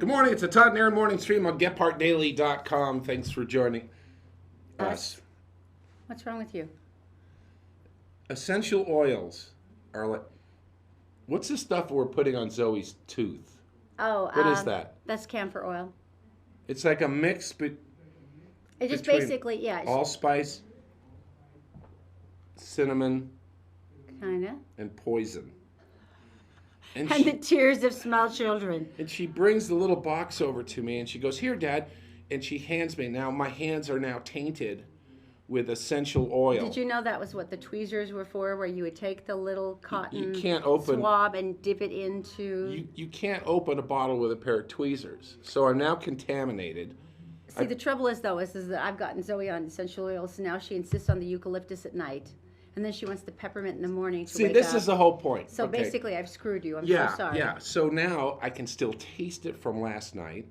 Good morning. It's a Todd and Erin Morning stream on GephardtDaily.com. Thanks for joining us. What's wrong with you? Essential oils are like... What's the stuff we're putting on Zoe's tooth? Oh, What is that? That's camphor oil. It's like a mix It just between basically, yeah. allspice, cinnamon, Kinda. and poison. And the tears of small children. And she brings the little box over to me and she goes, "Here, Dad." And she hands me. Now my hands are now tainted with essential oil. Did you know that was what the tweezers were for, where you would take the little cotton swab and dip it into... You can't open a bottle with a pair of tweezers. So I'm now contaminated. See, the trouble is, though, is that I've gotten Zoe on essential oils, so now she insists on the eucalyptus at night. And then she wants the peppermint in the morning to wake this up. is the whole point. So Okay. basically, I've screwed you. I'm Yeah, so sorry. yeah. So now I can still taste it from last night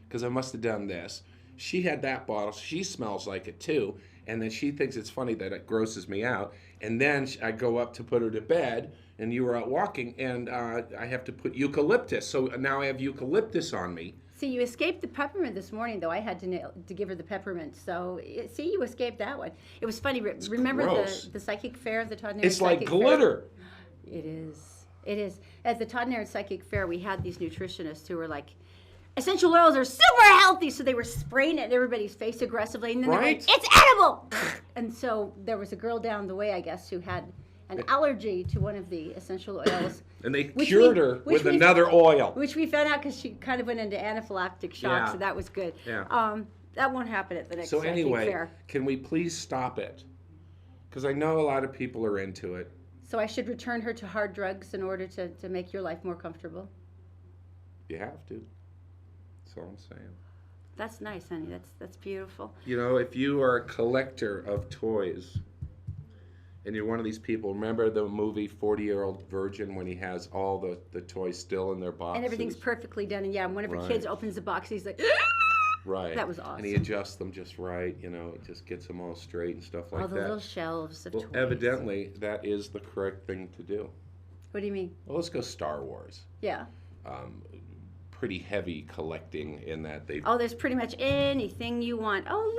because I must have done this. She had that bottle. She smells like it too. And then she thinks it's funny that it grosses me out. And then I go up to put her to bed, and you were out walking, and I have to put eucalyptus. So now I have eucalyptus on me. See, you escaped the peppermint this morning, though. I had to give her the peppermint. So, see, you escaped that one. It was funny. Remember the psychic fair, the Todd and Erin It's like Psychic glitter. Fair? It is. It is. At the Todd and Erin Psychic Fair, we had these nutritionists who were like, essential oils are super healthy. So they were spraying it in everybody's face aggressively. And then they were like, it's edible. And so there was a girl down the way, I guess, who had an allergy to one of the essential oils. And they cured her with another oil. Which we found out because she kind of went into anaphylactic shock, so that was good. Yeah. That won't happen at the next So anyway, fair. can we please stop it? Because I know a lot of people are into it. So I should return her to hard drugs in order to make your life more comfortable? You have to. That's all I'm saying. That's nice, honey. That's beautiful. You know, if you are a collector of toys, and you're one of these people, remember the movie 40-Year-Old Virgin when he has all the toys still in their boxes? And everything's perfectly done. And yeah, when one of her kids opens the box, he's like, right. That was awesome. And he adjusts them just right, you know, it just gets them all straight and stuff like that. All the little shelves of toys. Evidently, that is the correct thing to do. What do you mean? Well, let's go Star Wars. Yeah. Pretty heavy collecting in that they... Oh, there's pretty much anything you want. Oh,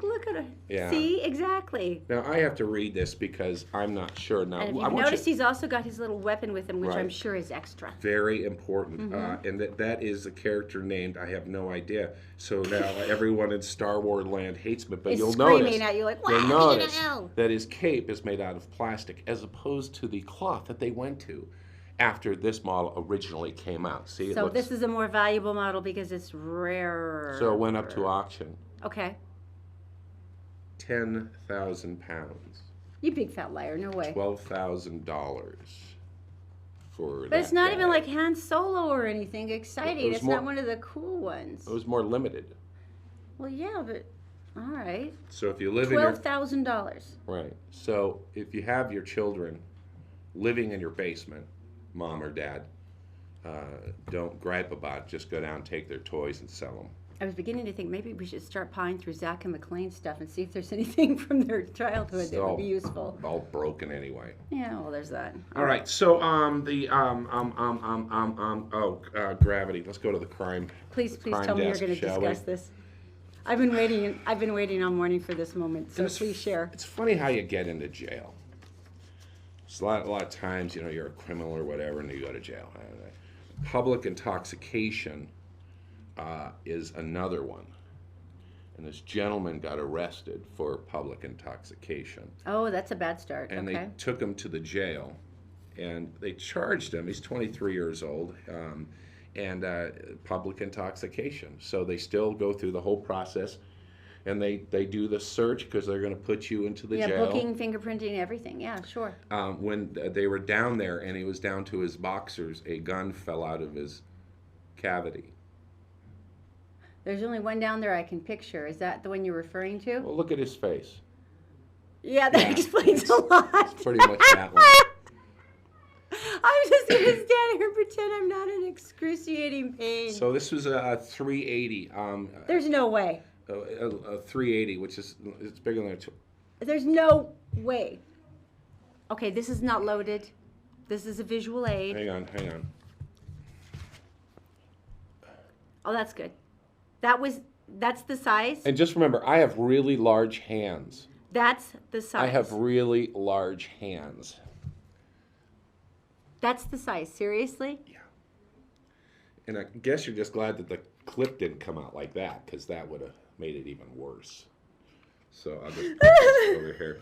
look at it. Yeah. See, exactly. Now, I have to read this because I'm not sure. Now, and if you've noticed, he's also got his little weapon with him, which I'm sure is extra. Very important. And that is a character named, I have no idea. So now everyone in Star Wars land hates me. But it's you'll screaming notice, at you like, you'll wow, notice that his cape is made out of plastic as opposed to the cloth that they went to after this model originally came out. See, so this is a more valuable model because it's rarer. So it went up to auction. Okay. 10,000 pounds. You big fat liar, no way. $12,000 for But it's not even like Han Solo or anything exciting. It's not one of the cool ones. It was more limited. Well, yeah, but all right. So if you live in your... $12,000. Right. So if you have your children living in your basement, mom or dad, don't gripe about it. Just go down and take their toys and sell them. I was beginning to think maybe we should start pawing through Zach and McLean's stuff and see if there's anything from their childhood that would be useful. All broken anyway. Yeah, well, there's that. All right. So gravity. Let's go to the crime. Please tell me you're going to discuss this. I've been waiting all morning for this moment. So please share. It's funny how you get into jail. It's a lot of times, you know, you're a criminal or whatever, and you go to jail. Public intoxication is another one. And this gentleman got arrested for public intoxication. Oh, that's a bad start. And they took him to the jail, and they charged him. He's 23 years old, and public intoxication. So they still go through the whole process. And they do the search because they're going to put you into the jail. Yeah, booking, fingerprinting, everything. Yeah, sure. When they were down there and he was down to his boxers, a gun fell out of his cavity. There's only one down there I can picture. Is that the one you're referring to? Well, look at his face. Yeah, that explains a lot. It's pretty much that one. I'm just going to stand here and pretend I'm not in excruciating pain. So this was a 380. There's no way. A 380, which is it's bigger than a... There's no way. Okay, this is not loaded. This is a visual aid. Hang on. Oh, that's good. That's the size? And just remember, I have really large hands. That's the size. I have really large hands. That's the size. Seriously? Yeah. And I guess you're just glad that the clip didn't come out like that, because that would have made it even worse. So I'll just put this over here.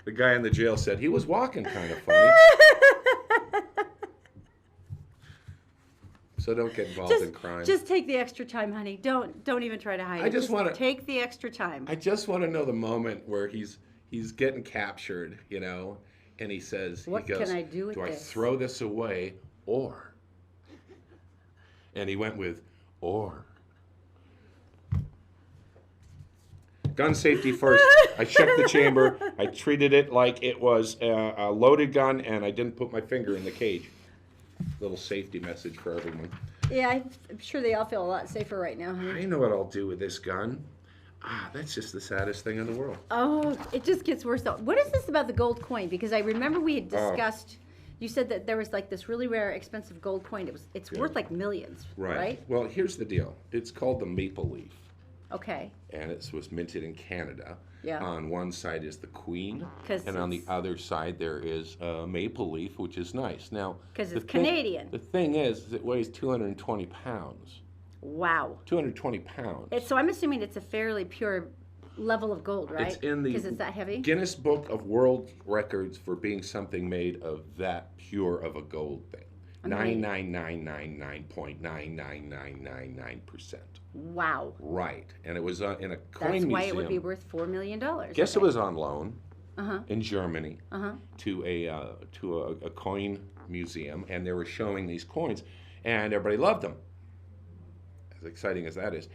The guy in the jail said he was walking kind of funny. So don't get involved in crime. Just take the extra time, honey. Don't even try to hide it. just want to take the extra time. I just want to know the moment where he's getting captured, and he says, What he goes, can I do with do this? I throw this away or? And he went with or. Gun safety first. I checked the chamber. I treated it like it was a loaded gun, and I didn't put my finger in the cage. Little safety message for everyone. Yeah, I'm sure they all feel a lot safer right now, honey. I know what I'll do with this gun. That's just the saddest thing in the world. Oh, it just gets worse though. What is this about the gold coin? Because I remember we had discussed. You said that there was like this really rare, expensive gold coin. It's worth like millions, right? Well, here's the deal. It's called the Maple Leaf. Okay. And it was minted in Canada. Yeah. On one side is the Queen, 'Cause and on the other side there is a maple leaf, which is nice. Now, because it's Canadian. The thing is, it weighs 220 pounds. Wow. 220 pounds. So I'm assuming it's a fairly pure level of gold, right? It's in the because it's that heavy. Guinness Book of World Records for being something made of that pure of a gold thing. 99999.99999%. Wow. Right, and it was in a coin That's museum. why it would be worth $4 million. Guess it was on loan Uh-huh. in Germany Uh-huh. to a coin museum, and they were showing these coins, and everybody loved them. As exciting as that is,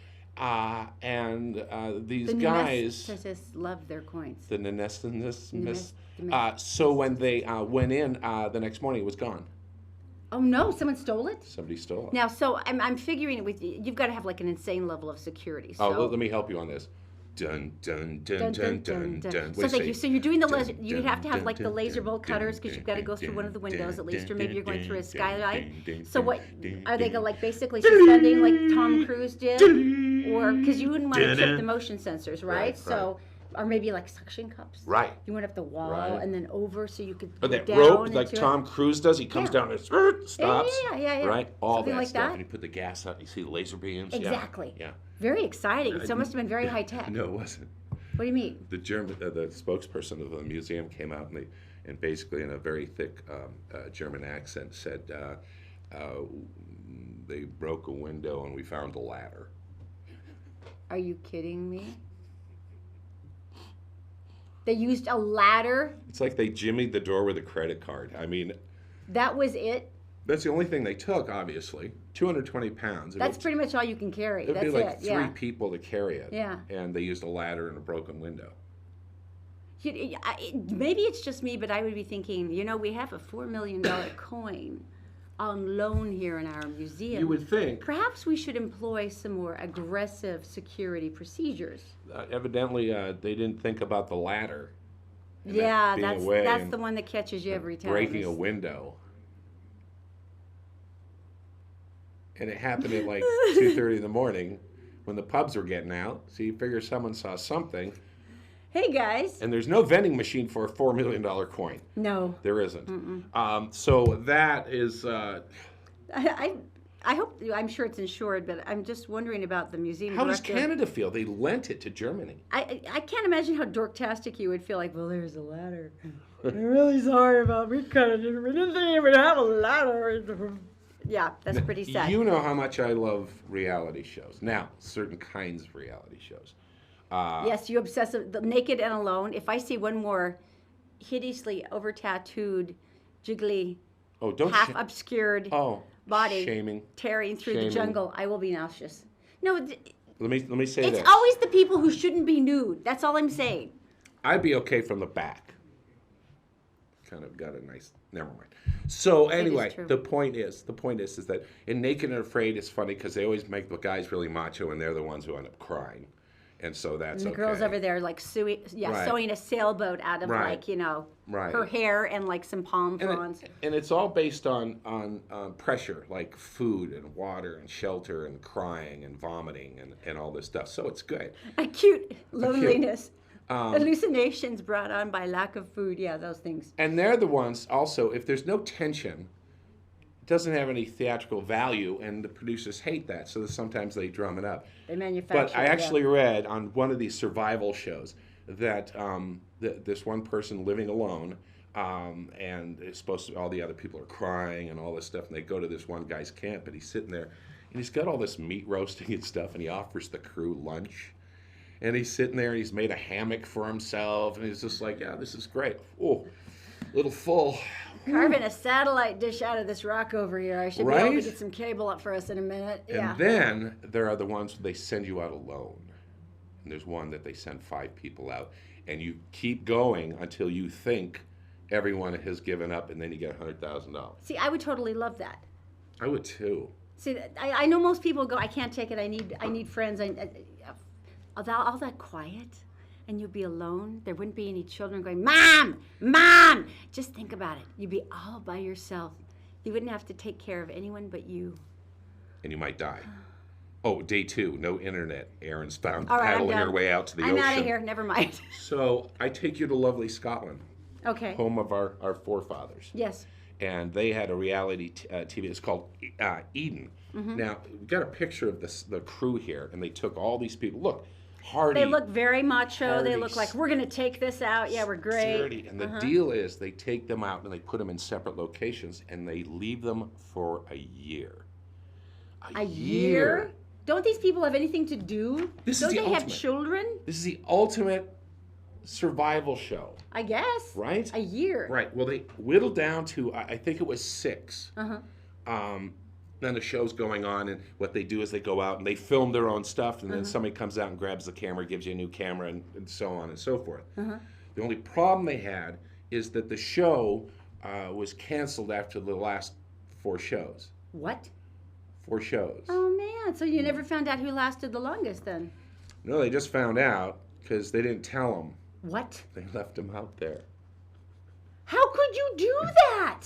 these guys. Just love their coins. The so when they went in the next morning, it was gone. Oh no! Someone stole it. Somebody stole it. Now, so I'm figuring it with you. You've got to have like an insane level of security. So. Let me help you on this. Dun dun dun dun dun dun. So thank you. So you're doing the laser. You'd have to have like the laser bolt cutters because you've got to go through one of the windows at least, or maybe you're going through a skylight. So what are they like basically suspending like Tom Cruise did, or because you wouldn't want to trip the motion sensors, right? So. Or maybe like suction cups. Right. You went up the wall and then over so you could. Or that down rope like into Tom Cruise does. He comes down and stops. Yeah. Right. All Something that like stuff. that. And you put the gas up. You see the laser beams. Exactly. Yeah. Very exciting. So it must have been very high tech. No, it wasn't. What do you mean? The spokesperson of the museum came out and basically in a very thick German accent said they broke a window and we found a ladder. Are you kidding me? They used a ladder? It's like they jimmied the door with a credit card. I mean... That was it? That's the only thing they took, obviously. 220 pounds. That's pretty much all you can carry. It'd be like three people to carry it. Yeah. And they used a ladder and a broken window. Maybe it's just me, but I would be thinking, we have a $4 million coin on loan here in our museum. You would think. Perhaps we should employ some more aggressive security procedures. Evidently, they didn't think about the ladder. Yeah, that's the one that catches you every time. Breaking a window. And it happened at like 2:30 in the morning when the pubs were getting out. So you figure someone saw something. Hey, guys. And there's no vending machine for a $4 million coin. No. There isn't. So that is... I hope, I'm sure it's insured, but I'm just wondering about the museum How director. does Canada feel? They lent it to Germany. I can't imagine how dorktastic you would feel like, well, there's a ladder. I'm really sorry about we didn't think you would have a ladder. Yeah, that's pretty sad. You know how much I love reality shows. Now, certain kinds of reality shows. Yes, you obsessive, the Naked and Alone. If I see one more hideously over-tattooed, jiggly, half-obscured body tearing through the jungle, I will be nauseous. No, let me say this. It's always the people who shouldn't be nude. That's all I'm saying. I'd be okay from the back. Kind of got a nice... Never mind. So anyway, the point is that in Naked and Afraid, it's funny because they always make the guys really macho and they're the ones who end up crying. And so that's and the girl's over there like sewing a sailboat out of like, you know, her hair and like some palm fronds. And it's all based on pressure, like food and water and shelter and crying and vomiting and all this stuff. So it's good. Acute loneliness. Hallucinations brought on by lack of food. Yeah, those things. And they're the ones also, if there's no tension, it doesn't have any theatrical value, and the producers hate that, so sometimes they drum it up. They manufacture it. But I actually read on one of these survival shows that this one person living alone, and it's supposed to, all the other people are crying and all this stuff, and they go to this one guy's camp, and he's sitting there, and he's got all this meat roasting and stuff, and he offers the crew lunch. And he's sitting there, and he's made a hammock for himself, and he's just like, yeah, this is great. Oh, a little full. Carving a satellite dish out of this rock over here. I should be able to get some cable up for us in a minute. And then there are the ones where they send you out alone. And there's one that they send 5 people out. And you keep going until you think everyone has given up, and then you get $100,000. See, I would totally love that. I would too. See, I know most people go, I can't take it. I need friends. All that quiet, and you'd be alone. There wouldn't be any children going, Mom, Mom. Just think about it. You'd be all by yourself. You wouldn't have to take care of anyone but you. And you might die. Oh, day 2, no internet. Erin's found paddling her way out to the ocean. I'm out of here. Never mind. So I take you to lovely Scotland. Okay. Home of our forefathers. Yes. And they had a reality TV. It's called Eden. Mm-hmm. Now, we've got a picture of the crew here, and they took all these people. Look. Hardy, they look very macho. They look like, we're going to take this out. Yeah, we're great. Dirty. And the deal is they take them out and they put them in separate locations and they leave them for a year. A year? Don't these people have anything to do? Don't they have children? This is the ultimate survival show. I guess. Right? A year. Right. Well, they whittled down to, I think it was 6. Then the show's going on, and what they do is they go out and they film their own stuff, and then somebody comes out and grabs the camera, gives you a new camera, and so on and so forth. The only problem they had is that the show was canceled after the last 4 shows. What? 4 shows. Oh, man. So you never found out who lasted the longest then? No, they just found out because they didn't tell them. What? They left them out there. How could you do that?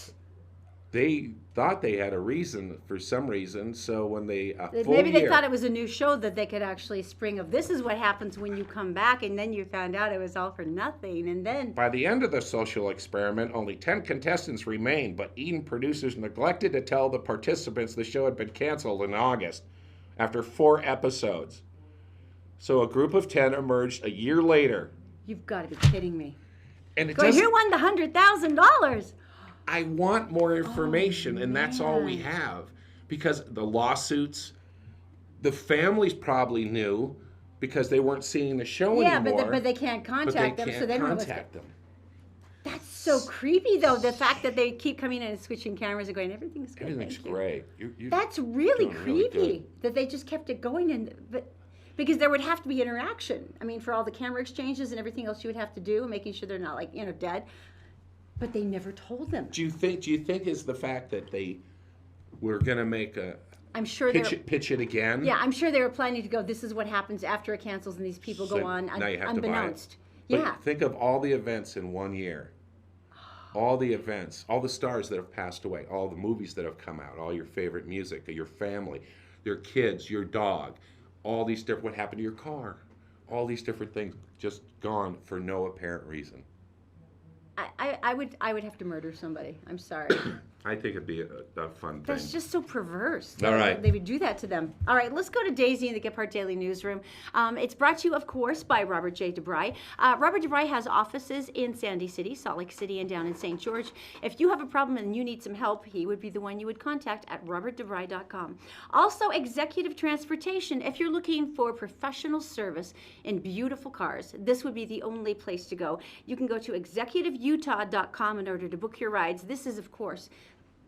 They thought they had a reason for some reason, so when they maybe they thought it was a new show that they could actually spring of. This is what happens when you come back, and then you found out it was all for nothing, and then by the end of the social experiment, only 10 contestants remained, but Eden producers neglected to tell the participants the show had been canceled in August after 4 episodes. So a group of 10 emerged a year later. You've got to be kidding me. And who won the $100,000? I want more information, and that's all we have. Because the lawsuits, the families probably knew because they weren't seeing the show anymore. Yeah, but they can't contact them, so they don't know what's going on. That's so creepy, though, the fact that they keep coming in and switching cameras and going, everything's good. Everything's great. That's really creepy that they just kept it going, because there would have to be interaction. I mean, for all the camera exchanges and everything else you would have to do, making sure they're not, like, dead. But they never told them. Do you think is the fact that they were going to make I'm sure pitch it again? Yeah, I'm sure they were planning to go, this is what happens after it cancels and these people go on unbeknownst. Yeah. Think of all the events in 1 year. All the events, all the stars that have passed away, all the movies that have come out, all your favorite music, your family, your kids, your dog, all these different, what happened to your car, all these different things just gone for no apparent reason. I would have to murder somebody. I'm sorry. I think it'd be a fun thing. That's just so perverse. All right. They would do that to them. All right, let's go to Daisy in the Gepharadt Daily newsroom. It's brought to you, of course, by Robert J. DeBry. Robert DeBry has offices in Sandy City, Salt Lake City, and down in St. George. If you have a problem and you need some help, he would be the one you would contact at robertdebry.com. Also, Executive Transportation. If you're looking for professional service in beautiful cars, this would be the only place to go. You can go to executiveutah.com in order to book your rides. This is, of course,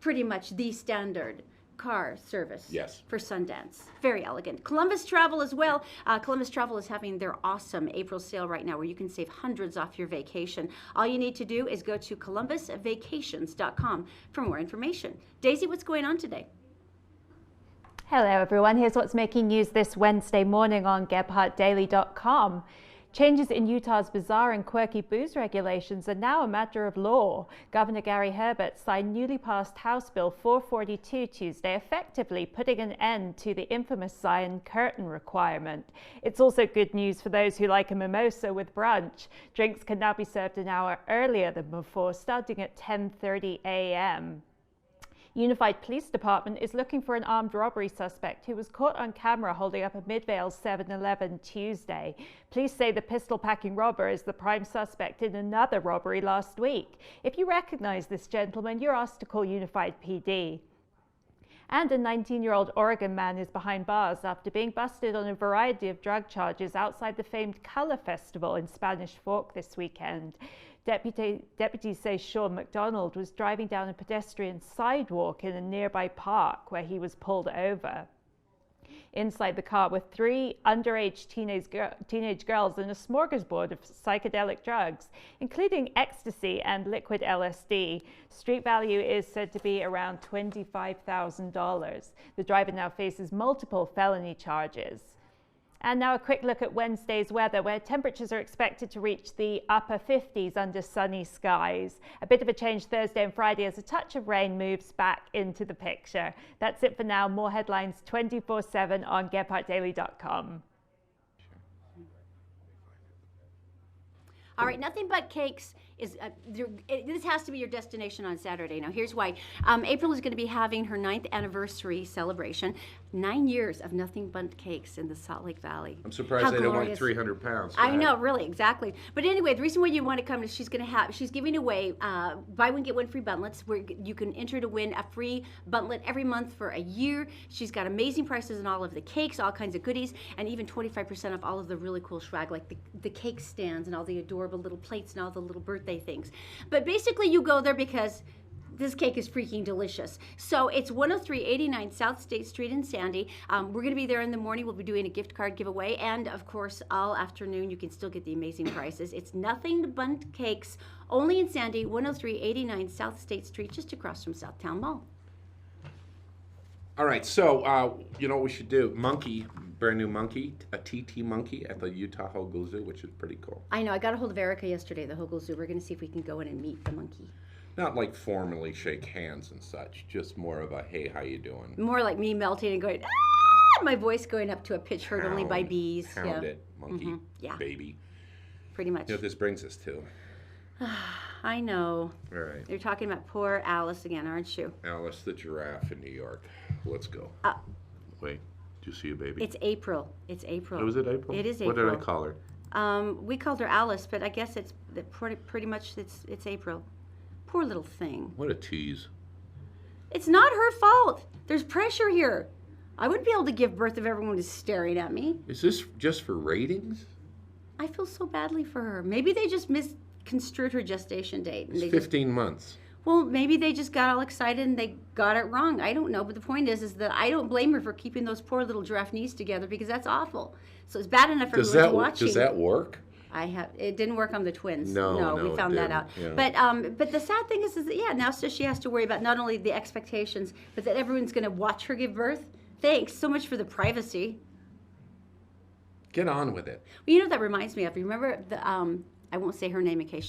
pretty much the standard car service for Sundance. Very elegant. Columbus Travel as well. Columbus Travel is having their awesome April sale right now where you can save hundreds off your vacation. All you need to do is go to columbusvacations.com for more information. Daisy, what's going on today? Hello everyone, here's what's making news this Wednesday morning on GephardtDaily.com. Changes in Utah's bizarre and quirky booze regulations are now a matter of law. Governor Gary Herbert signed newly passed House Bill 442 Tuesday, effectively putting an end to the infamous Zion curtain requirement. It's also good news for those who like a mimosa with brunch. Drinks can now be served an hour earlier than before, starting at 10:30 a.m. Unified Police Department is looking for an armed robbery suspect who was caught on camera holding up a Midvale 7-Eleven Tuesday. Police say the pistol-packing robber is the prime suspect in another robbery last week. If you recognize this gentleman, you're asked to call Unified PD. And a 19-year-old Oregon man is behind bars after being busted on a variety of drug charges outside the famed Color Festival in Spanish Fork this weekend. Deputies say Sean McDonald was driving down a pedestrian sidewalk in a nearby park where he was pulled over. Inside the car were 3 underage teenage girls and a smorgasbord of psychedelic drugs, including ecstasy and liquid LSD. Street value is said to be around $25,000. The driver now faces multiple felony charges. And now a quick look at Wednesday's weather, where temperatures are expected to reach the upper 50s under sunny skies. A bit of a change Thursday and Friday as a touch of rain moves back into the picture. That's it for now. More headlines 24/7 on GephardtDaily.com. All right, Nothing But Cakes is, this has to be your destination on Saturday. Now, here's why. April is going to be having her 9th anniversary celebration. 9 years of Nothing But Cakes in the Salt Lake Valley. I'm surprised they don't want 300 pounds. I know, really, exactly. But anyway, the reason why you want to come is she's giving away buy one, get one free buntlets, where you can enter to win a free buntlet every month for a year. She's got amazing prices on all of the cakes, all kinds of goodies, and even 25% off all of the really cool swag, like the cake stands and all the adorable little plates and all the little birthday things. But basically, you go there because this cake is freaking delicious. So it's 10389 South State Street in Sandy. We're going to be there in the morning. We'll be doing a gift card giveaway. And of course, all afternoon, you can still get the amazing prices. It's Nothing But Cakes, only in Sandy, 10389 South State Street, just across from Southtown Mall. All right, so you know what we should do? Monkey, brand new monkey, a TT monkey at the Utah Hogle Zoo, which is pretty cool. I know. I got a hold of Erica yesterday, the Hogle Zoo. We're going to see if we can go in and meet the monkey. Not like formally shake hands and such, just more of a, hey, how you doing? More like me melting and going, ah! My voice going up to a pitch heard only by bees. Hound it, monkey, yeah. Baby. Pretty much. You know what this brings us to? I know. All right. You're talking about poor Alice again, aren't you? Alice the giraffe in New York. Let's go. Wait, do you see a baby? It's April. It's April. Oh, is it April? It is April. What did I call her? We called her Alice, but I guess it's pretty much it's April. Poor little thing. What a tease. It's not her fault. There's pressure here. I wouldn't be able to give birth if everyone is staring at me. Is this just for ratings? I feel so badly for her. Maybe they just misconstrued her gestation date. It's 15 months. Well, maybe they just got all excited and they got it wrong. I don't know. But the point is that I don't blame her for keeping those poor little giraffe knees together, because that's awful. So it's bad enough for everyone's watching. Does that work? It didn't work on the twins. No, we found that out. Yeah. But the sad thing is that, yeah, now so she has to worry about not only the expectations, but that everyone's going to watch her give birth. Thanks so much for the privacy. Get on with it. Well, you know what that reminds me of? Remember the I won't say her name in case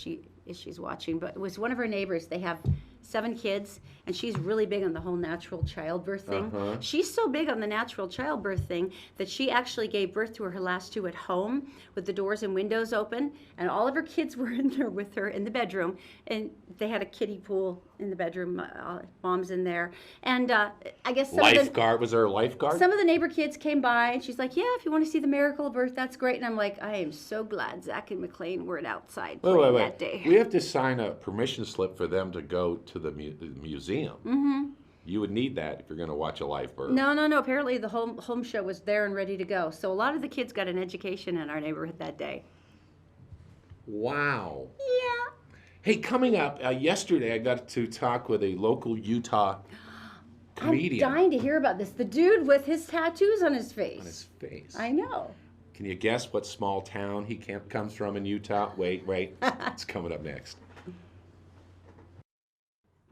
she's watching, but it was one of her neighbors. They have 7 kids, and she's really big on the whole natural childbirth thing. She's so big on the natural childbirth thing that she actually gave birth to her last 2 at home with the doors and windows open, and all of her kids were in there with her in the bedroom, and they had a kiddie pool in the bedroom. Mom's in there, and I guess was there a lifeguard? Some of the neighbor kids came by, and she's like, "Yeah, if you want to see the miracle of birth, that's great." And I'm like, I am so glad Zach and McLean weren't outside playing that day. We have to sign a permission slip for them to go to the museum. Mm-hmm. You would need that if you're going to watch a live birth. No. Apparently the home show was there and ready to go. So a lot of the kids got an education in our neighborhood that day. Wow. Yeah. Hey, coming up, yesterday I got to talk with a local Utah comedian. I'm dying to hear about this. The dude with his tattoos on his face. On his face. I know. Can you guess what small town he comes from in Utah? Wait. It's coming up next.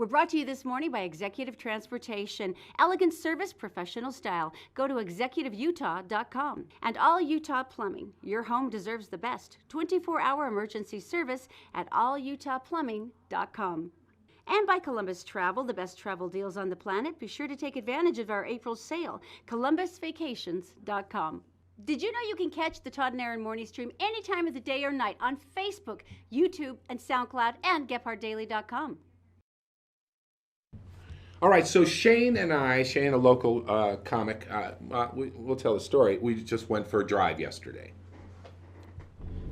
We're brought to you this morning by Executive Transportation. Elegant service, professional style. Go to executiveutah.com. And All Utah Plumbing. Your home deserves the best. 24-hour emergency service at allutahplumbing.com. And by Columbus Travel, the best travel deals on the planet. Be sure to take advantage of our April sale. columbusvacations.com. Did you know you can catch the Todd and Erin Morning stream any time of the day or night on Facebook, YouTube, and SoundCloud, and GephardtDaily.com. All right, so Shane, a local comic, we'll tell the story. We just went for a drive yesterday.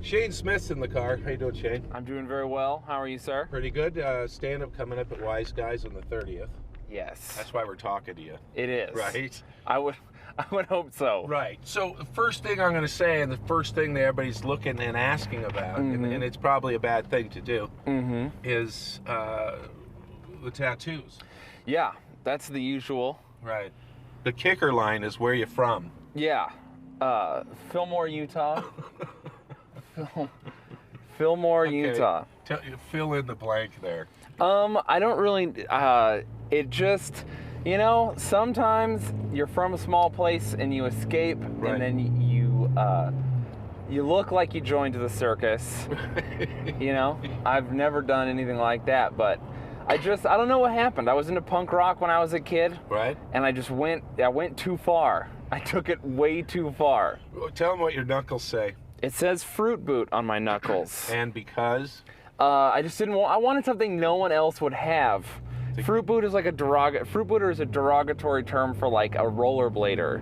Shane Smith's in the car. How you doing, Shane? I'm doing very well. How are you, sir? Pretty good. Stand-up coming up at Wise Guys on the 30th. Yes. That's why we're talking to you. It is. Right? I would hope so. Right. So the first thing I'm going to say, and the first thing that everybody's looking and asking about, and it's probably a bad thing to do, is the tattoos. Yeah, that's the usual. Right. The kicker line is, where you from? Yeah. Fillmore, Utah. Fillmore, Utah. Fill in the blank there. I don't really, it just, sometimes you're from a small place and you escape, Right. and then you look like you joined the circus. I've never done anything like that, but I don't know what happened. I was into punk rock when I was a kid. Right. And I went too far. I took it way too far. Tell them what your knuckles say. It says fruit boot on my knuckles. And because? I just didn't want, I wanted something no one else would have. Fruit boot is like fruit booter is a derogatory term for like a rollerblader.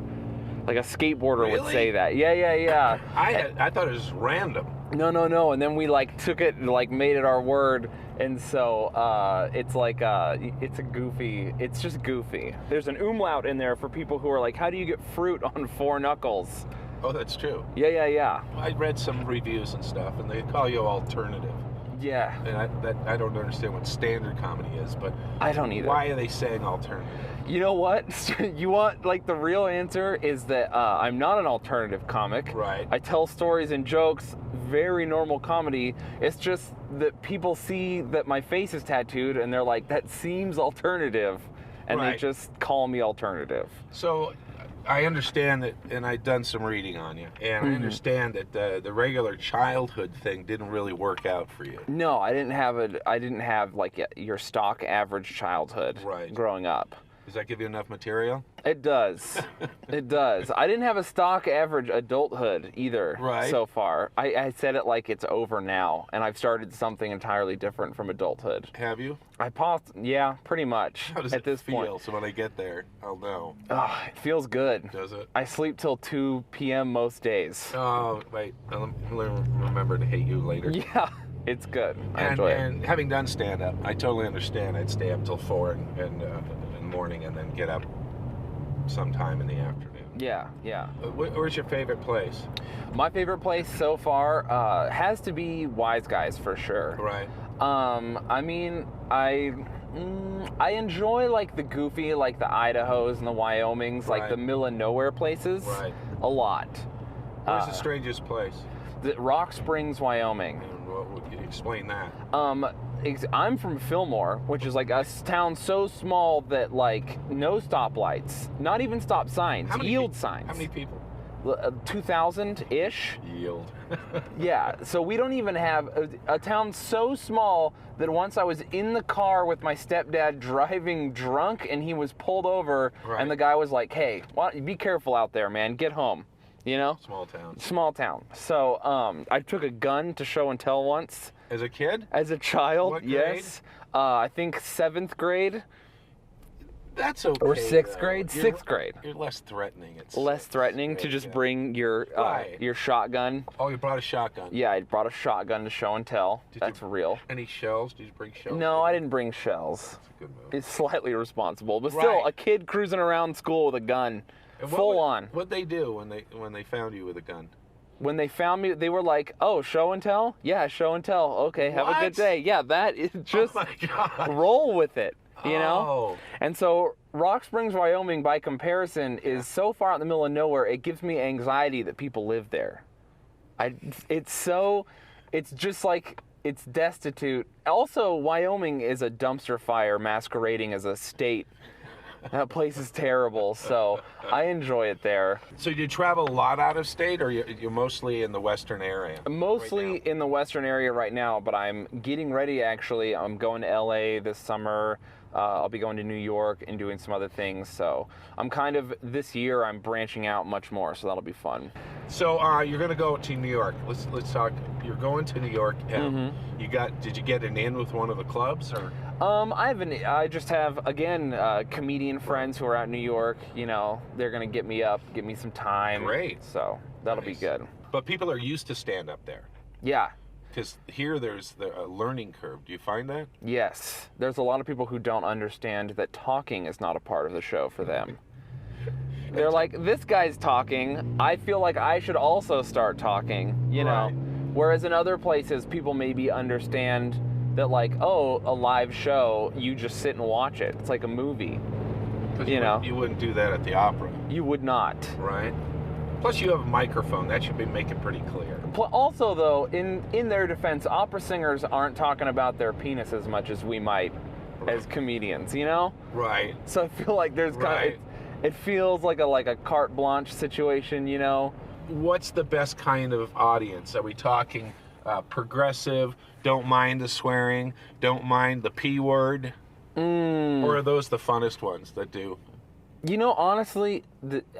Like a skateboarder would say that. Yeah. I thought it was random. No. And then we took it and made it our word. And so it's it's just goofy. There's an umlaut in there for people who are like, how do you get fruit on 4 knuckles? Oh, that's true. Yeah. I read some reviews and stuff, and they call you alternative. Yeah. And I don't understand what standard comedy is, but I don't either. Why are they saying alternative? You know what? You want, the real answer is that I'm not an alternative comic. Right. I tell stories and jokes, very normal comedy. It's just that people see that my face is tattooed and they're like, that seems alternative. And Right. they just call me alternative. So I understand that, and I've done some reading on you, and I understand that the regular childhood thing didn't really work out for you. No, I didn't have your stock average childhood Right. growing up. Does that give you enough material? It does. It does. I didn't have a stock average adulthood either Right. so far. I said it like it's over now, and I've started something entirely different from adulthood. Have you? Yeah, pretty much. How does at it this feel? point. So when I get there, I'll know. Oh, it feels good. Does it? I sleep till 2 p.m. most days. Oh, wait. Let me remember to hate you later. Yeah, it's good. I enjoy it. And having done stand-up, I totally understand. I'd stay up till 4 in the morning and then get up sometime in the afternoon. Yeah. Where's your favorite place? My favorite place so far has to be Wise Guys for sure. Right. I mean, I enjoy the goofy, the Idahos and the Wyomings, Right. the middle of nowhere places. Right. A lot. Where's the strangest place? Rock Springs, Wyoming. And what would you explain that? I'm from Fillmore, which is a town so small that no stoplights, not even stop signs, yield signs. How many people? 2,000-ish. Yield. Yeah, so we don't even have a town so small that once I was in the car with my stepdad driving drunk and he was pulled over Right. and the guy was like, hey, be careful out there, man, get home, Small town. So I took a gun to show and tell once. As a kid? As a child, What grade? yes. I think 7th grade. That's okay. Or 6th though. grade? You're- 6th grade. You're less threatening. It's Less threatening to grade, just yeah. bring your Right. your shotgun. Oh, you brought a shotgun. Yeah, I brought a shotgun to show and tell. Did That's you- real. Any shells? Did you bring shells? No, I didn't bring shells. That's a good move. It's slightly irresponsible, but still, Right. a kid cruising around school with a gun, And full on. What'd they do when they found you with a gun? When they found me, they were like, "Oh, show and tell? Yeah, show and tell. Okay, have a What? good day." Yeah, that is just Oh my God. roll with it, you know. Oh. And so Rock Springs, Wyoming, by comparison, is so far out in the middle of nowhere. It gives me anxiety that people live there. It's just it's destitute. Also, Wyoming is a dumpster fire masquerading as a state. That place is terrible, so I enjoy it there. So you travel a lot out of state, or you're mostly in the western area? Mostly right in the western area right now, but I'm getting ready, actually. I'm going to LA this summer. I'll be going to New York and doing some other things. So I'm this year, I'm branching out much more, so that'll be fun. So you're going to go to New York. Let's talk. You're going to New York. Did you get an in with one of the clubs, or? I just have, again, comedian friends who are out in New York. You know, they're going to get me some time. Great. So that'll be good. But people are used to stand up there. Yeah. Because here there's a learning curve. Do you find that? Yes. There's a lot of people who don't understand that talking is not a part of the show for them. They're like, this guy's talking. I feel like I should also start talking, you know? Whereas in other places, people maybe understand that, like, oh, a live show, you just sit and watch it. It's like a movie. You know? You wouldn't do that at the opera. You would not. Right. Plus, you have a microphone. That should make it pretty clear. Also, though, in their defense, opera singers aren't talking about their penis as much as we might as comedians, you know? Right. So I feel like there's kind of, it feels like a carte blanche situation, you know? What's the best kind of audience? Are we talking progressive, don't mind the swearing, don't mind the P word? Or are those the funnest ones that do? You know, honestly,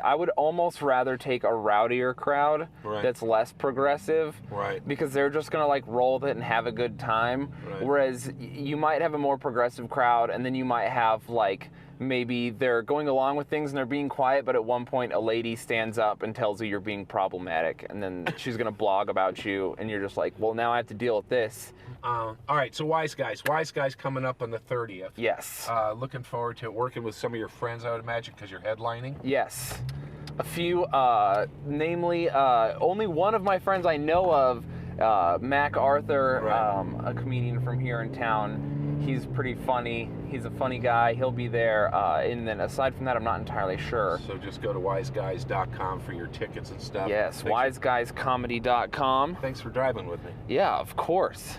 I would almost rather take a rowdier crowd that's less progressive. Right. Because they're just going to, like, roll with it and have a good time. Right. Whereas you might have a more progressive crowd, and then you might have, like, maybe they're going along with things and they're being quiet, but at one point a lady stands up and tells you you're being problematic, and then she's going to blog about you, and you're just like, well, now I have to deal with this. All right, so Wise Guys coming up on the 30th. Yes. Looking forward to working with some of your friends, I would imagine, because you're headlining. Yes. A few, namely, only one of my friends I know of, Mac Arthur, a comedian from here in town. He's pretty funny. He's a funny guy. He'll be there. And then aside from that, I'm not entirely sure. So just go to wiseguys.com for your tickets and stuff. Yes, wiseguyscomedy.com. Thanks for driving with me. Yeah, of course.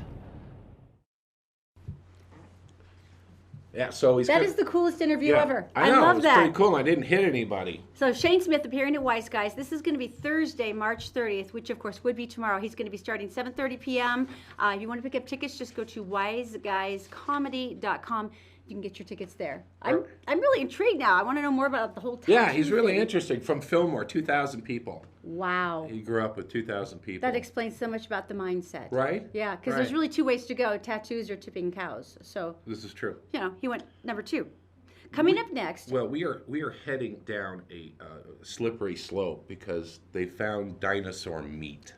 Yeah, so that is the coolest interview ever. I know, love that. It's pretty cool. I didn't hit anybody. So Shane Smith appearing at Wise Guys. This is going to be Thursday, March 30th, which of course would be tomorrow. He's going to be starting 7:30 p.m. If you want to pick up tickets, just go to wiseguyscomedy.com. You can get your tickets there. I'm really intrigued now. I want to know more about the whole tattoo Yeah, he's really thing. interesting. From Fillmore, 2,000 people. Wow. He grew up with 2,000 people. That explains so much about the mindset. Right? Yeah, because there's really two ways to go. Tattoos or tipping cows. So this is true. You know, he went number 2. Coming up next. Well, we are heading down a slippery slope because they found dinosaur meat.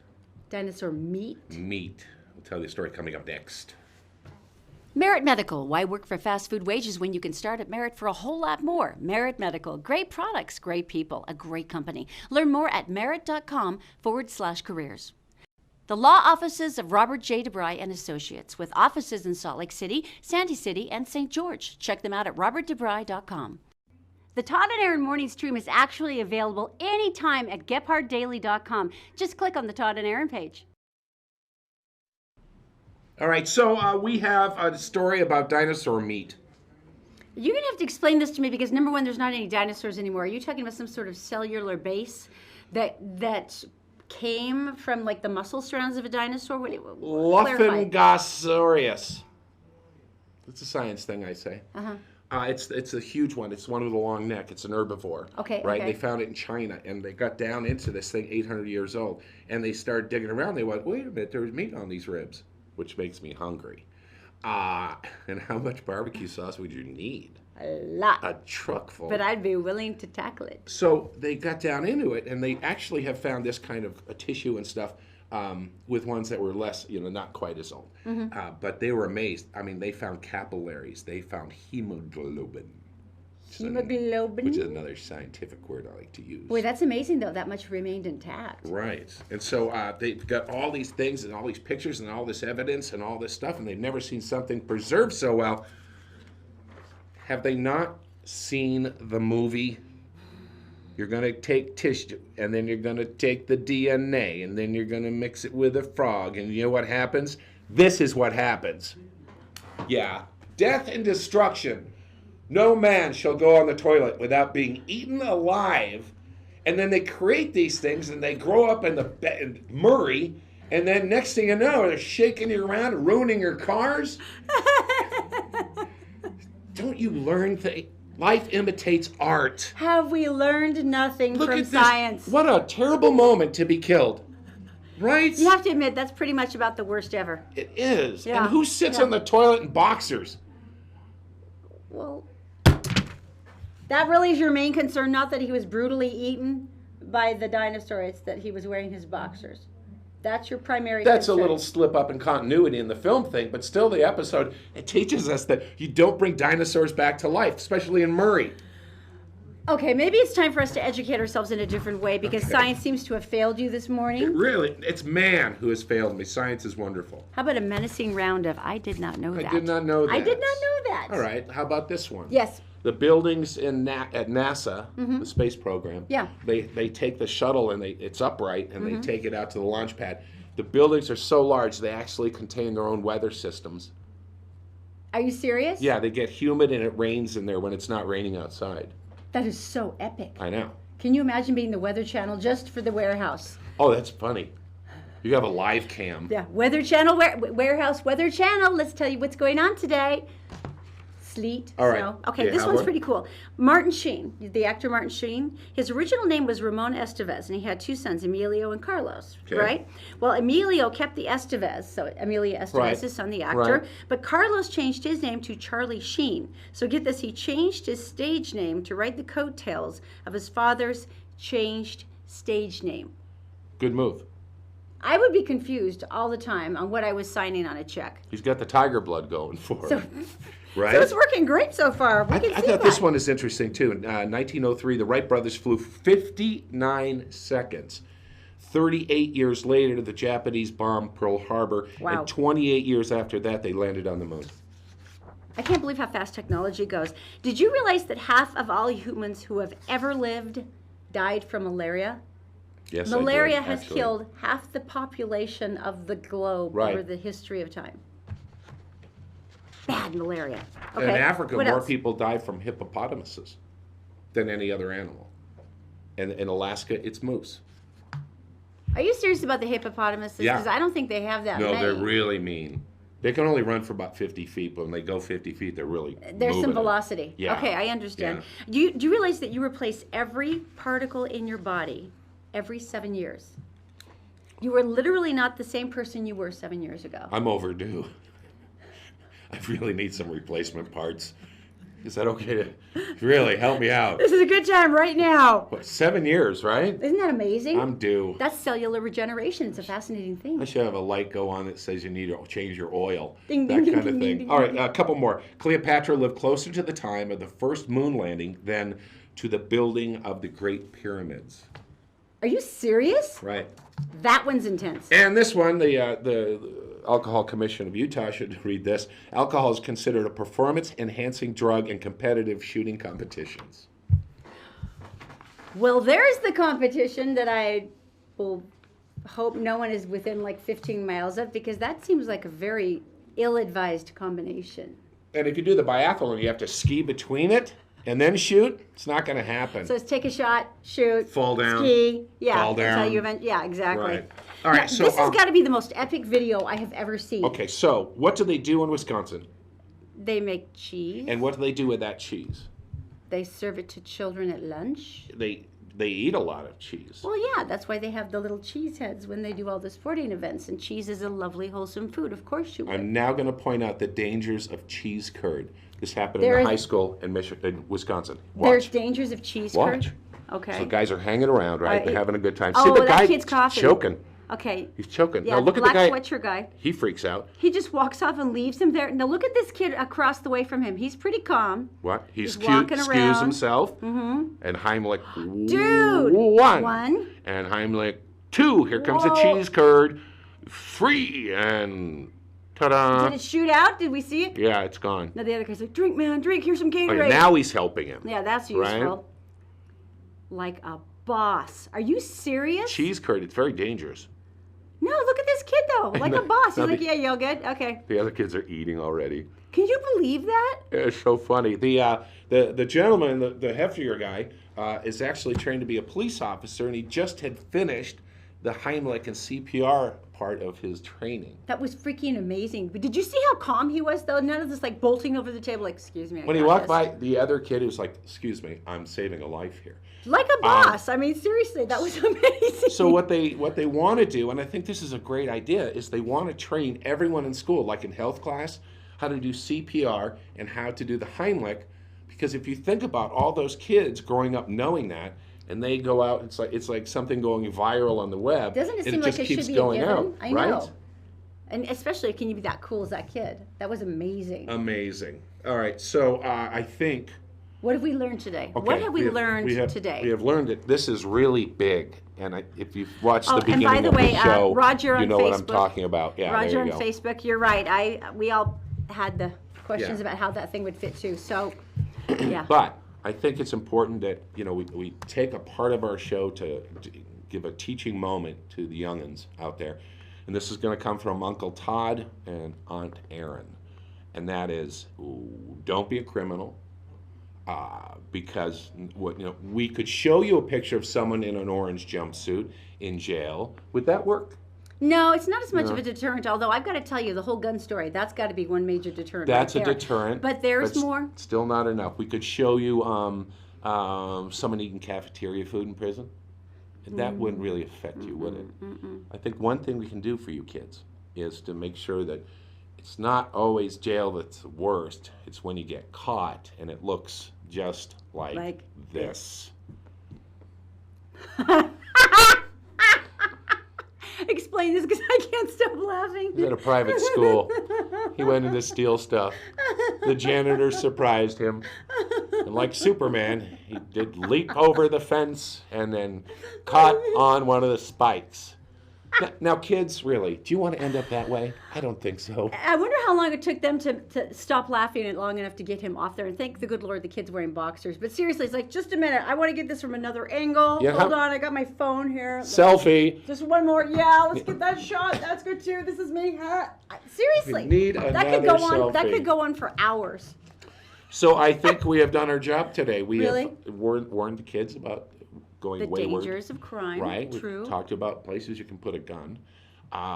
Dinosaur meat? Meat. I'll tell you a story coming up next. Merit Medical. Why work for fast food wages when you can start at Merit for a whole lot more? Merit Medical. Great products, great people, a great company. Learn more at merit.com/careers. The law offices of Robert J. DeBry and Associates, with offices in Salt Lake City, Sandy City, and St. George. Check them out at robertdebry.com. The Todd and Erin Morning stream is actually available anytime at GephardtDaily.com. Just click on the Todd and Erin page. All right, so we have a story about dinosaur meat. You're going to have to explain this to me because, number one, there's not any dinosaurs anymore. Are you talking about some sort of cellular base that came from, like, the muscle strands of a dinosaur? Lophingosaurus. It's a science thing, I say. It's a huge one. It's one with a long neck. It's an herbivore. Okay. Right? They found it in China, and they got down into this thing 800 years old, and they started digging around. They went, wait a minute, there's meat on these ribs, which makes me hungry. And how much barbecue sauce would you need? A lot. A truck full. But I'd be willing to tackle it. So they got down into it, and they actually have found this kind of a tissue and stuff with ones that were less, not quite as old. But they were amazed. I mean, they found capillaries. They found hemoglobin. Hemoglobin? Which is another scientific word I like to use. Boy, that's amazing, though. That much remained intact. Right. And so they've got all these things and all these pictures and all this evidence and all this stuff, and they've never seen something preserved so well. Have they not seen the movie? You're going to take tissue, and then you're going to take the DNA, and then you're going to mix it with a frog, and you know what happens? this is what happens. Yeah. Death and destruction. No man shall go on the toilet without being eaten alive. And then they create these things and they grow up in Murray. And then next thing you know, they're shaking you around and ruining your cars. Don't you learn things? Life imitates art. Have we learned nothing Look from at science? This. What a terrible moment to be killed. Right? You have to admit, that's pretty much about the worst ever. It is. Yeah. And who sits on the toilet in boxers? Well, that really is your main concern, not that he was brutally eaten by the dinosaur, it's that he was wearing his boxers. That's your primary That's concern. a little slip up in continuity in the film thing, but still the episode, it teaches us that you don't bring dinosaurs back to life, especially in Murray. Okay, maybe it's time for us to educate ourselves in a different way because science seems to have failed you this morning. Really, it's man who has failed me. Science is wonderful. How about a menacing round of I did not know that? I did not know that. I did not know that. All right, how about this one? Yes. The buildings at NASA, the space program, Yeah. they take the shuttle and it's upright and they take it out to the launch pad. The buildings are so large they actually contain their own weather systems. Are you serious? Yeah, they get humid and it rains in there when it's not raining outside. That is so epic. I know. Can you imagine being the Weather Channel just for the warehouse? Oh, that's funny. You have a live cam. Yeah, Weather Channel, warehouse Weather Channel. Let's tell you what's going on today. Sleet, All right. snow. Okay, Yeah, this how one's about- pretty cool. Martin Sheen, the actor Martin Sheen, his original name was Ramon Estevez, and he had two sons, Emilio and Carlos, Okay. right? Well, Emilio kept the Estevez, so Emilio Estevez, Right. his son, the actor, Right. but Carlos changed his name to Charlie Sheen. So get this, he changed his stage name to ride the coattails of his father's changed stage name. Good move. I would be confused all the time on what I was signing on a check. He's got the tiger blood going for So, him. Right? so it's working great so far. We I can see thought this that. one is interesting too. In 1903, the Wright brothers flew 59 seconds. 38 years later, the Japanese bombed Pearl Harbor. Wow. And 28 years after that, they landed on the moon. I can't believe how fast technology goes. Did you realize that half of all humans who have ever lived died from malaria? Yes, Malaria I did, has actually. killed half the population of the globe Right. over the history of time. Bad malaria. In Okay. Africa, what more else? people die from hippopotamuses than any other animal. And in Alaska, it's moose. Are you serious about the hippopotamuses? Yeah. Because I don't think they have that No, many. they're really mean. They can only run for about 50 feet, but when they go 50 feet, they're really There's some moving it. velocity. Yeah. Okay, I understand. Yeah. Do you realize that you replace every particle in your body every 7 years? You are literally not the same person you were 7 years ago. I'm overdue. I really need some replacement parts. Is that okay to really help me out? This is a good time right now. What, 7 years, right? Isn't that amazing? I'm due. That's cellular regeneration. It's a fascinating I thing. should have a light go on that says you need to change your oil. Ding, that ding, ding, kind of ding, thing. ding, ding, All right, ding. a couple more. Cleopatra lived closer to the time of the first moon landing than to the building of the Great Pyramids. Are you serious? Right. That one's intense. And this one, the Alcohol Commission of Utah should read this. Alcohol is considered a performance-enhancing drug in competitive shooting competitions. Well, there's the competition that I will hope no one is within like 15 miles of because that seems like a very ill-advised combination. And if you do the biathlon, you have to ski between it and then shoot. It's not going to happen. So it's take a shot, shoot, Fall down, ski. Yeah, fall that's how down. you event. Yeah, exactly. Right. All right, Now, so this has got to be the most epic video I have ever seen. okay, so what do they do in Wisconsin? They make cheese. And what do they do with that cheese? They serve it to children at lunch. They eat a lot of cheese. Well, yeah, that's why they have the little cheese heads when they do all the sporting events. And cheese is a lovely, wholesome food. Of course you would. I'm now going to point out the dangers of cheese curd. This happened There in is- a high school in Wisconsin. There's Watch. dangers of cheese Watch. curd. Okay. So guys are hanging around, right? They're having a good time. See Oh, the that guy kid's coughing. choking. Okay. He's choking. Yeah, now look at black the guy. sweatshirt guy. He freaks out. He just walks off and leaves him there. Now look at this kid across the way from him. He's pretty calm. What? He's walking Skews around. himself. Mm-hmm. And Heimlich. Dude. One. And Heimlich 2. Here comes the Whoa. cheese curd. 3. And ta-da. Did it shoot out? Did we see it? Yeah, it's gone. No, the other guy's like, drink, man, drink. Here's some Okay, Gatorade. now he's helping him. Yeah, that's Right? useful. Like a boss. Are you serious? Cheese curd, it's very dangerous. No, look at this kid though, like a boss. He's Now like, yeah, you all good? Okay. The other kids are eating already. Can you believe that? It's so funny. The gentleman, the heftier guy, is actually trained to be a police officer, and he just had finished the Heimlich and CPR part of his training. That was freaking amazing. But did you see how calm he was though? None of this like bolting over the table, like, excuse me. When he walked by, the other kid was like, excuse me, I'm saving a life here. Like a boss. I mean, seriously, that was amazing. So what they want to do, and I think this is a great idea, is they want to train everyone in school, like in health class, how to do CPR and how to do the Heimlich. Because if you think about all those kids growing up knowing that, and they go out, it's like something going viral on the web. Doesn't it and seem it like just it keeps should be going a given? out, I right? know. And especially, can you be that cool as that kid? That was amazing. Amazing. All right, so I think. What have we learned today? Okay, What have we learned today? We have learned that this is really big, and if you've watched the and beginning by the of way, the show, Roger on you know Facebook, what I'm talking about. Yeah, Roger there on you go. Facebook, you're right. We all had the questions Yeah. about how that thing would fit too. So, yeah. But I think it's important that we take a part of our show to give a teaching moment to the youngins out there, and this is going to come from Uncle Todd and Aunt Erin, and that is, don't be a criminal, because we could show you a picture of someone in an orange jumpsuit in jail. Would that work? No, it's not as much of a deterrent, although I've got to tell you the whole gun story. That's got to be one major deterrent. That's right a there. deterrent. But there's more. Still not enough. We could show you someone eating cafeteria food in prison. That wouldn't really affect you, would it? I think one thing we can do for you kids is to make sure that it's not always jail that's the worst. It's when you get caught and it looks just like this. Explain this because I can't stop laughing. He's at a private school. He went in to steal stuff. The janitor surprised him. And like Superman, he did leap over the fence and then caught on one of the spikes. Now, kids, really, do you want to end up that way? I don't think so. I wonder how long it took them to stop laughing long enough to get him off there. And thank the good Lord the kid's wearing boxers. But seriously, it's like, just a minute. I want to get this from another angle. Yeah. Hold on, I got my phone here. Selfie. Just one more. Yeah, let's get that shot. That's good too. This is me. Seriously. We need that could another go on. That selfie. could go on for hours. So I think we have done our job today. We Really? have warned the kids about going The wayward. dangers of crime. Right. True. We've talked about places you can put a gun.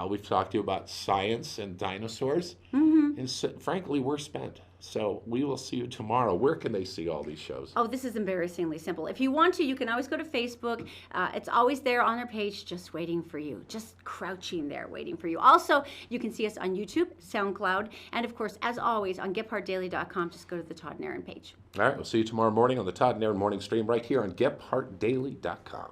We've talked to you about science and dinosaurs. And frankly, we're spent. So we will see you tomorrow. Where can they see all these shows? Oh, this is embarrassingly simple. If you want to, you can always go to Facebook. It's always there on our page, just waiting for you, just crouching there, waiting for you. Also, you can see us on YouTube, SoundCloud, and of course, as always, on GephardtDaily.com. Just go to the Todd and Erin page. All right, we'll see you tomorrow morning on the Todd and Erin Morning stream right here on GephardtDaily.com.